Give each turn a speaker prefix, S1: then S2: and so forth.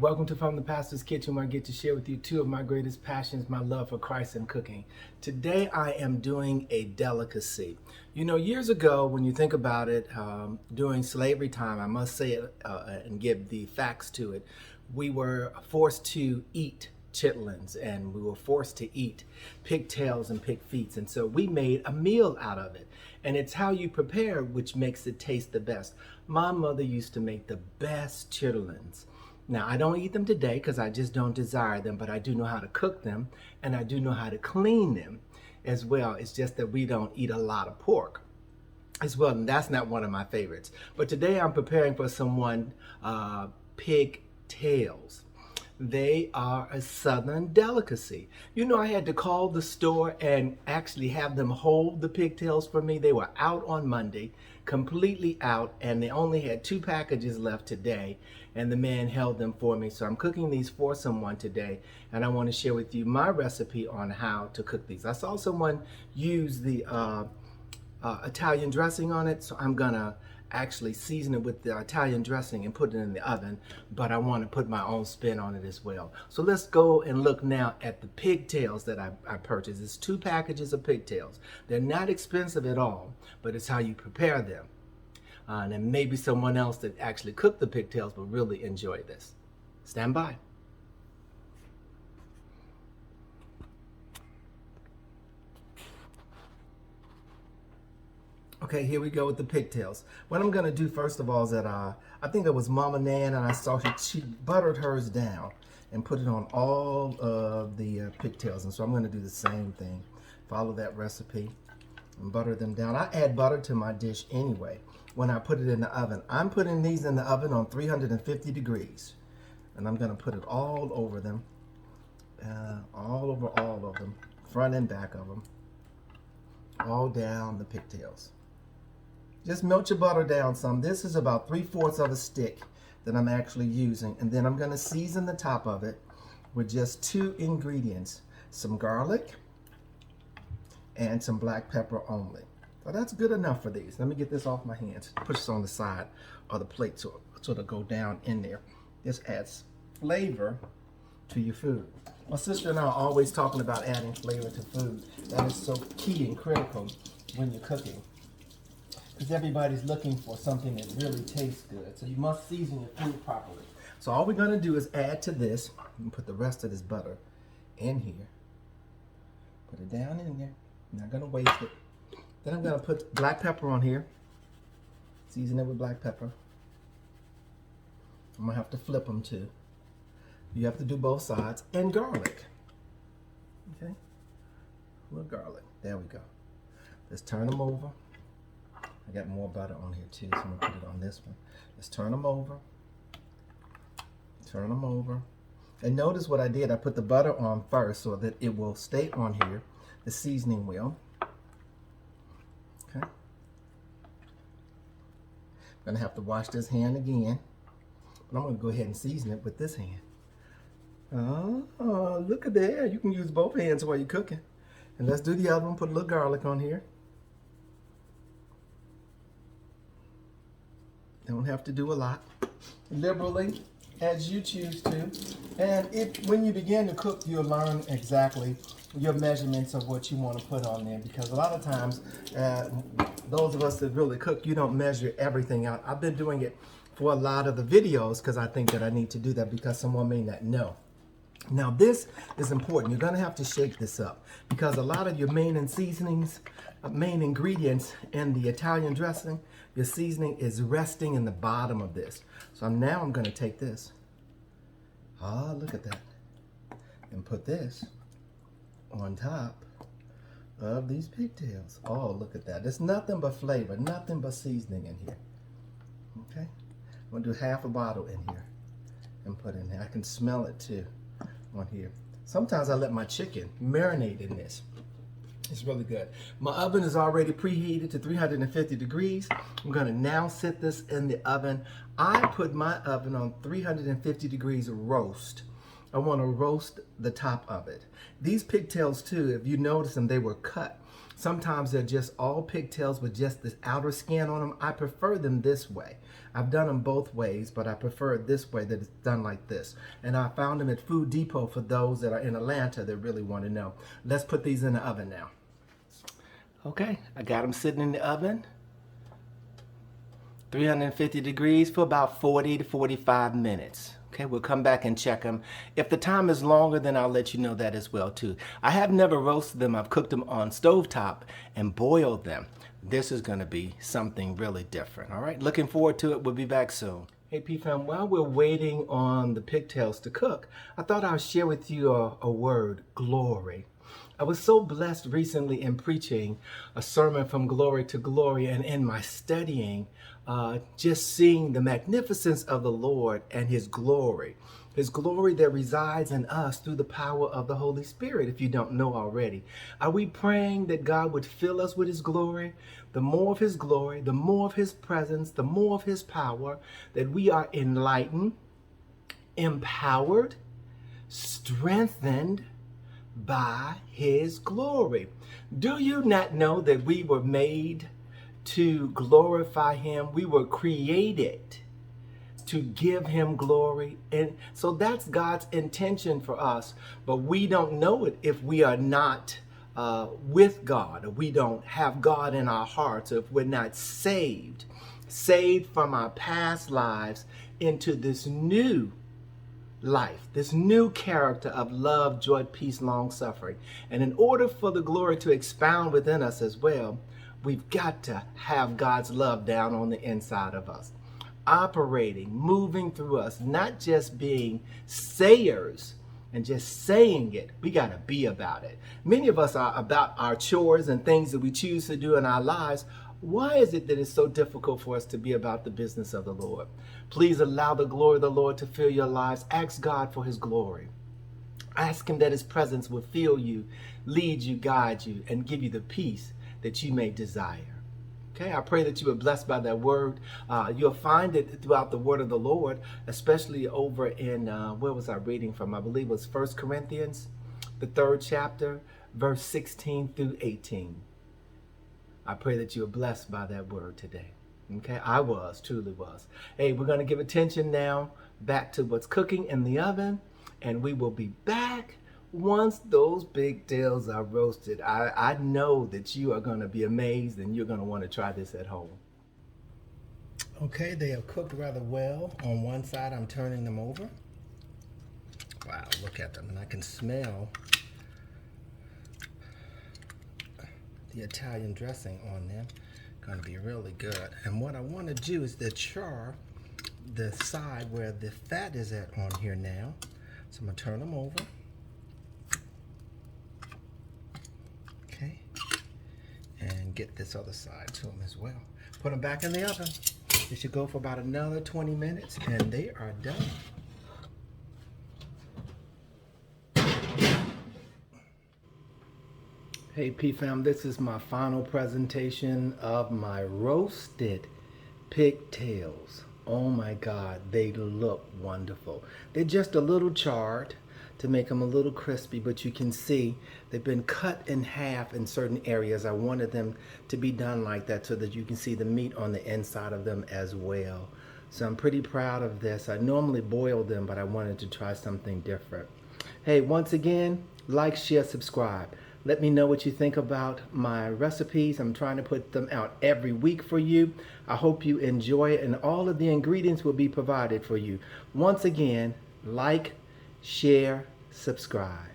S1: welcome to From the Pastor's Kitchen, where I get to share with you two of my greatest passions, my love for Christ and cooking. Today I am doing a delicacy. You know, years ago, when you think about it, during slavery time, I must say it and give the facts to it, we were forced to eat chitlins and we were forced to eat pigtails and pig feet, and so we made a meal out of it. And it's how you prepare which makes it taste the best. My mother used to make the best chitlins. Now, I don't eat them today because I just don't desire them, but I do know how to cook them and I do know how to clean them as well. It's just that we don't eat a lot of pork as well, and that's not one of my favorites. But today I'm preparing for someone pigtails. They are a southern delicacy. You know, I had to call the store and actually have them hold the pigtails for me. They were out on Monday, completely out, and they only had 2 packages left today, and the man held them for me. So I'm cooking these for someone today, and I want to share with you my recipe on how to cook these. I saw someone use the Italian dressing on it, so I'm gonna actually season it with the Italian dressing and put it in the oven, but I want to put my own spin on it as well. So let's go and look now at the pigtails that I purchased. It's 2 packages of pigtails. They're not expensive at all, but it's how you prepare them. And then maybe someone else that actually cooked the pigtails will really enjoy this. Stand by. Okay, here we go with the pigtails. What I'm gonna do first of all is that I think it was Mama Nan, and I saw she buttered hers down and put it on all of the pigtails. And so I'm gonna do the same thing. Follow that recipe and butter them down. I add butter to my dish anyway when I put it in the oven. I'm putting these in the oven on 350 degrees. And I'm gonna put it all over them, all over all of them, front and back of them, all down the pigtails. Just melt your butter down some. This is about 3/4 of a stick that I'm actually using. And then I'm gonna season the top of it with just 2 ingredients, some garlic and some black pepper only. So that's good enough for these. Let me get this off my hands. Put this on the side of the plate so it'll go down in there. This adds flavor to your food. My sister and I are always talking about adding flavor to food. That is so key and critical when you're cooking, because everybody's looking for something that really tastes good. So you must season your food properly. So all we're gonna do is add to this and put the rest of this butter in here. Put it down in there. I'm not gonna waste it. Then I'm gonna put black pepper on here. Season it with black pepper. I'm gonna have to flip them too. You have to do both sides. And garlic. Okay? A little garlic. There we go. Let's turn them over. I got more butter on here too, so I'm gonna put it on this one. Let's turn them over. Turn them over. And notice what I did. I put the butter on first so that it will stay on here. The seasoning will. Okay. I'm gonna have to wash this hand again. But I'm gonna go ahead and season it with this hand. Oh, look at there. You can use both hands while you're cooking. And let's do the other one. Put a little garlic on here. Don't have to do a lot. Liberally, as you choose to. And when you begin to cook, you'll learn exactly your measurements of what you want to put on there. Because a lot of times, those of us that really cook, you don't measure everything out. I've been doing it for a lot of the videos because I think that I need to do that because someone may not know. Now this is important. You're going to have to shake this up because a lot of your main ingredients in the Italian dressing, your seasoning is resting in the bottom of this. So now I'm going to take this. Ah, look at that. And put this on top of these pigtails. Oh, look at that. There's nothing but flavor, nothing but seasoning in here. Okay. I'm going to do half a bottle in here and put in there. I can smell it too on here. Sometimes I let my chicken marinate in this. It's really good. My oven is already preheated to 350 degrees. I'm gonna now set this in the oven. I put my oven on 350 degrees roast. I want to roast the top of it. These pigtails too, if you notice them, they were cut. Sometimes they're just all pigtails with just this outer skin on them. I prefer them this way. I've done them both ways, but I prefer it this way, that it's done like this. And I found them at Food Depot for those that are in Atlanta that really want to know. Let's put these in the oven now. Okay, I got them sitting in the oven. 350 degrees for about 40 to 45 minutes. Okay, we'll come back and check them. If the time is longer, then I'll let you know that as well too. I have never roasted them. I've cooked them on stovetop and boiled them. This is gonna be something really different. All right, looking forward to it. We'll be back soon. Hey P-Fam, while we're waiting on the pigtails to cook, I thought I'd share with you a word, glory. I was so blessed recently in preaching a sermon from glory to glory, and in my studying, just seeing the magnificence of the Lord and his glory that resides in us through the power of the Holy Spirit, if you don't know already. Are we praying that God would fill us with his glory? The more of his glory, the more of his presence, the more of his power, that we are enlightened, empowered, strengthened by his glory. Do you not know that we were made to glorify him? We were created to give him glory. And so that's God's intention for us. But we don't know it if we are not with God, or we don't have God in our hearts, or if we're not saved from our past lives into this new life, this new character of love, joy, peace, long suffering. And in order for the glory to expound within us as well, we've got to have God's love down on the inside of us, operating, moving through us, not just being sayers and just saying it. We got to be about it. Many of us are about our chores and things that we choose to do in our lives. Why is it that it's so difficult for us to be about the business of the Lord? Please allow the glory of the Lord to fill your lives. Ask God for his glory. Ask him that his presence will fill you, lead you, guide you, and give you the peace that you may desire. Okay, I pray that you are blessed by that word. You'll find it throughout the word of the Lord, especially over in, where was I reading from? I believe it was 1 Corinthians, the 3rd chapter, verse 16 through 18. I pray that you are blessed by that word today. Okay, I truly was. Hey, we're going to give attention now back to what's cooking in the oven, and we will be back once those pigtails are roasted. I know that you are going to be amazed, and you're going to want to try this at home. Okay, they have cooked rather well. On one side, I'm turning them over. Wow, look at them, and I can smell the Italian dressing on them. Going to be really good. And what I want to do is to char the side where the fat is at on here now. So I'm going to turn them over. Okay. And get this other side to them as well. Put them back in the oven. They should go for about another 20 minutes, and they are done. Hey P-Fam, this is my final presentation of my roasted pigtails. Oh my God, they look wonderful. They're just a little charred to make them a little crispy, but you can see they've been cut in half in certain areas. I wanted them to be done like that so that you can see the meat on the inside of them as well. So I'm pretty proud of this. I normally boil them, but I wanted to try something different. Hey, once again, like, share, subscribe. Let me know what you think about my recipes. I'm trying to put them out every week for you. I hope you enjoy it, and all of the ingredients will be provided for you. Once again, like, share, subscribe.